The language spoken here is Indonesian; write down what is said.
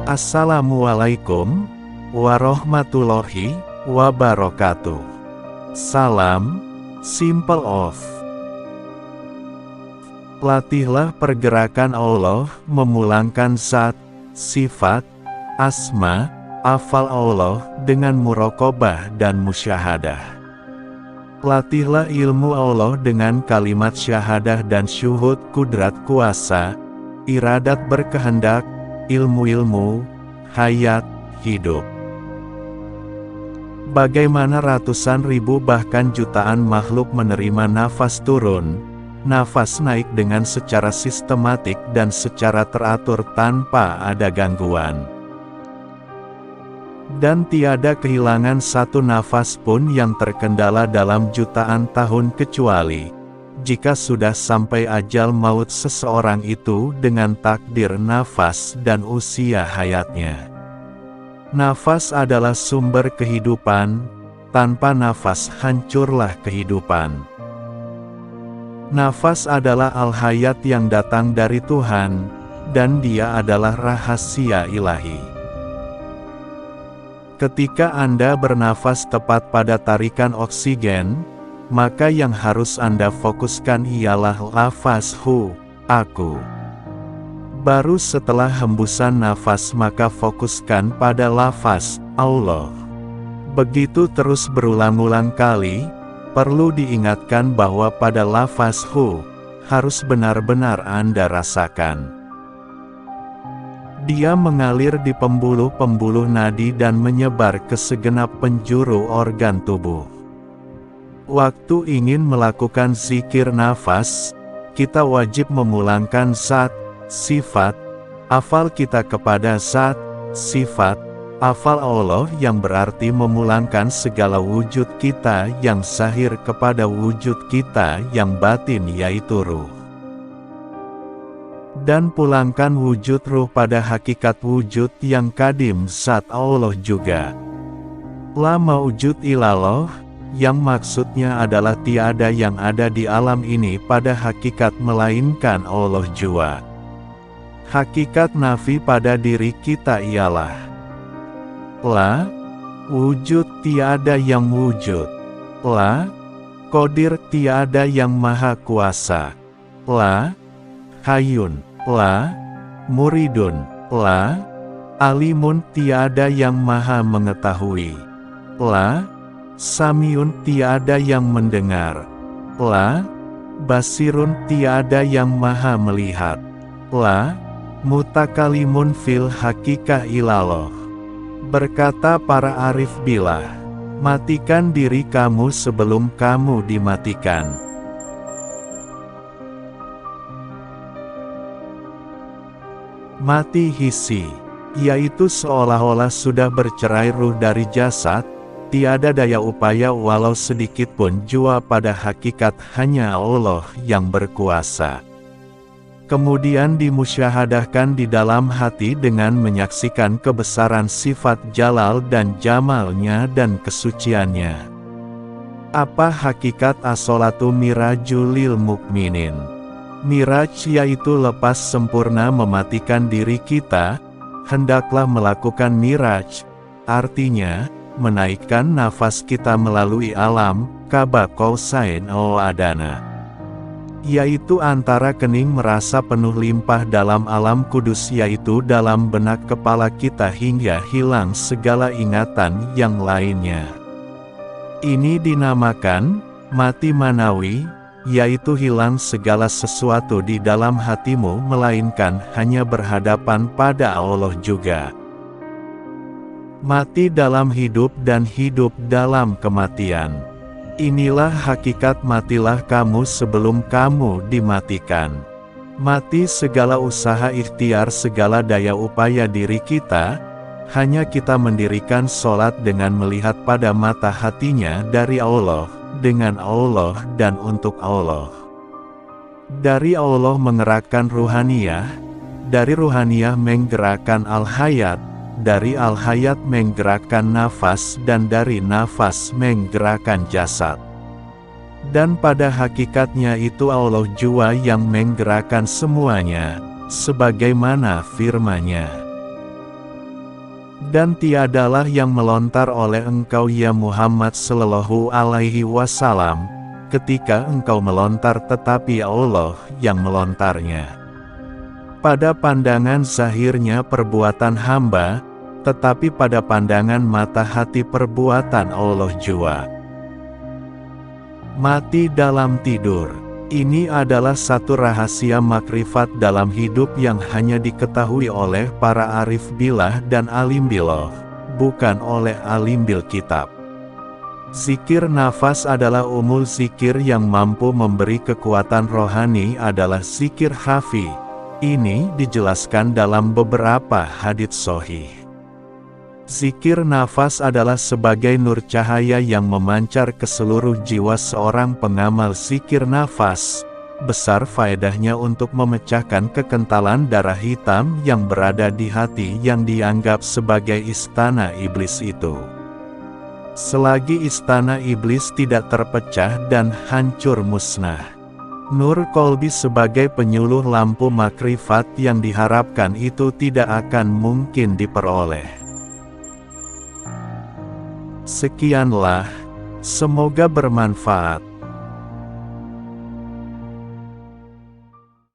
Assalamualaikum warahmatullahi wabarakatuh. Salam, Simple of. Latihlah pergerakan Allah memulangkan zat, sifat, asma, afal Allah dengan muraqabah dan musyahadah. Latihlah ilmu Allah dengan kalimat syahadah dan syuhud kudrat kuasa, iradat berkehendak, ilmu-ilmu, hayat, hidup. Bagaimana ratusan ribu bahkan jutaan makhluk menerima nafas turun, nafas naik dengan secara sistematik dan secara teratur tanpa ada gangguan. Dan tiada kehilangan satu nafas pun yang terkendala dalam jutaan tahun kecuali jika sudah sampai ajal maut seseorang itu dengan takdir nafas dan usia hayatnya. Nafas adalah sumber kehidupan, tanpa nafas hancurlah kehidupan. Nafas adalah al-hayat yang datang dari Tuhan, dan dia adalah rahasia ilahi. Ketika Anda bernafas tepat pada tarikan oksigen, maka yang harus Anda fokuskan ialah lafaz hu, aku. Baru setelah hembusan nafas maka fokuskan pada lafaz Allah. Begitu terus berulang-ulang kali, perlu diingatkan bahwa pada lafaz hu, harus benar-benar Anda rasakan. Dia mengalir di pembuluh-pembuluh nadi dan menyebar ke segenap penjuru organ tubuh. Waktu ingin melakukan zikir nafas, kita wajib memulangkan zat, sifat, afal kita kepada zat, sifat, afal Allah yang berarti memulangkan segala wujud kita yang zahir kepada wujud kita yang batin yaitu ruh. Dan pulangkan wujud ruh pada hakikat wujud yang kadim zat Allah juga. La maujud ilallah, yang maksudnya adalah tiada yang ada di alam ini pada hakikat melainkan Allah jua. Hakikat nafi pada diri kita ialah la, wujud tiada yang wujud. La, qadir tiada yang maha kuasa. La, hayun. La, muridun. La, alimun tiada yang maha mengetahui. La, samiun tiada yang mendengar. La, basirun tiada yang maha melihat. La, mutakalimun fil hakikah ilallah. Berkata para arif billah, matikan diri kamu sebelum kamu dimatikan. Mati hissi, yaitu seolah-olah sudah bercerai ruh dari jasad, tiada daya upaya walau sedikit pun jua pada hakikat hanya Allah yang berkuasa. Kemudian dimusyahadahkan di dalam hati dengan menyaksikan kebesaran sifat jalal dan jamalnya dan kesuciannya. Apa hakikat as-sholatu mirajul lil mukminin? Miraj yaitu lepas sempurna mematikan diri kita, hendaklah melakukan miraj, artinya, menaikkan nafas kita melalui alam, qaba qausain aw adana. Yaitu antara kening merasa penuh limpah dalam alam kudus yaitu dalam benak kepala kita hingga hilang segala ingatan yang lainnya. Ini dinamakan, mati manawi, yaitu hilang segala sesuatu di dalam hatimu melainkan hanya berhadapan pada Allah juga. Mati dalam hidup dan hidup dalam kematian. Inilah hakikat matilah kamu sebelum kamu dimatikan. Mati segala usaha ikhtiar segala daya upaya diri kita, hanya kita mendirikan sholat dengan melihat pada mata hatinya dari Allah, dengan Allah dan untuk Allah. Dari Allah mengerakkan ruhaniyah, dari ruhaniyah menggerakkan al-hayat, dari al-hayat menggerakkan nafas dan dari nafas menggerakkan jasad. Dan pada hakikatnya itu Allah jua yang menggerakkan semuanya, sebagaimana firman-Nya. Dan tiadalah yang melontar oleh engkau ya Muhammad sallallahu alaihi wasallam, ketika engkau melontar tetapi Allah yang melontarnya. Pada pandangan zahirnya perbuatan hamba, tetapi pada pandangan mata hati perbuatan Allah jua. Mati dalam tidur. Ini adalah satu rahasia makrifat dalam hidup yang hanya diketahui oleh para arif billah dan alim billah, bukan oleh alim bil kitab. Zikir nafas adalah umul zikir yang mampu memberi kekuatan rohani adalah zikir khafi. Ini dijelaskan dalam beberapa hadits sahih. Zikir nafas adalah sebagai nur cahaya yang memancar ke seluruh jiwa seorang pengamal zikir nafas. Besar faedahnya untuk memecahkan kekentalan darah hitam yang berada di hati yang dianggap sebagai istana iblis itu. Selagi istana iblis tidak terpecah dan hancur musnah, nur kolbi sebagai penyuluh lampu makrifat yang diharapkan itu tidak akan mungkin diperoleh. Sekianlah, semoga bermanfaat.